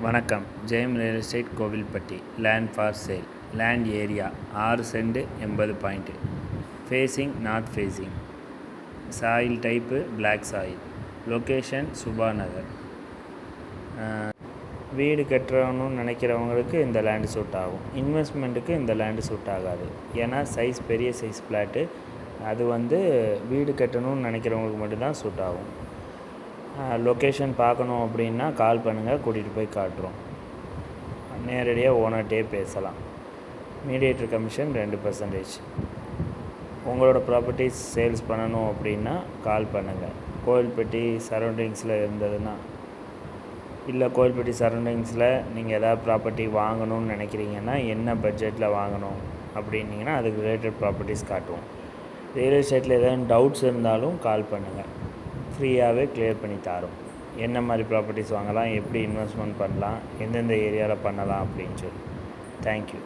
வணக்கம். Jayam real estate Kovilpatti. Land for sale. Land area 6 cent 80 point. Facing north facing. Soil type black soil. Location Subha Nagar. வீடு கட்டுறணும்னு நினைக்கிறவங்களுக்கு இந்த land suit ஆகும். இன்வெஸ்ட்மெண்ட்டுக்கு இந்த லேண்டு சூட் ஆகாது. ஏன்னா சைஸ் பெரிய சைஸ் ஃப்ளாட்டு. அது வீடு கட்டணும்னு நினைக்கிறவங்களுக்கு மட்டும்தான் சூட் ஆகும். லொக்கேஷன் பார்க்கணும் அப்படின்னா கால் பண்ணுங்கள், கூட்டிகிட்டு போய் காட்டுறோம். நேரடியாக ஓனர்கிட்டே பேசலாம். Mediator commission 2%. உங்களோட ப்ராப்பர்ட்டிஸ் சேல்ஸ் பண்ணணும் அப்படின்னா கால் பண்ணுங்கள். கோவில்பட்டி சரௌண்டிங்ஸில் இருந்ததுன்னா, இல்லை கோவில்பட்டி சரௌண்டிங்ஸில் நீங்கள் எதாவது ப்ராப்பர்ட்டி வாங்கணும்னு நினைக்கிறீங்கன்னா என்ன பட்ஜெட்டில் வாங்கணும் அப்படின்னீங்கன்னா அதுக்கு ரிலேட்டட் ப்ராப்பர்ட்டிஸ் காட்டுவோம். ரியல் எஸ்டேட்டில் எதாவது டவுட்ஸ் இருந்தாலும் கால் பண்ணுங்கள். ஃப்ரீயாகவே கிளியர் பண்ணி தரோம். என்ன மாதிரி ப்ராப்பர்ட்டிஸ் வாங்கலாம், எப்படி இன்வெஸ்ட்மெண்ட் பண்ணலாம், எந்தெந்த ஏரியாவில் பண்ணலாம் அப்படின்னு சொல்லி. தேங்க்யூ.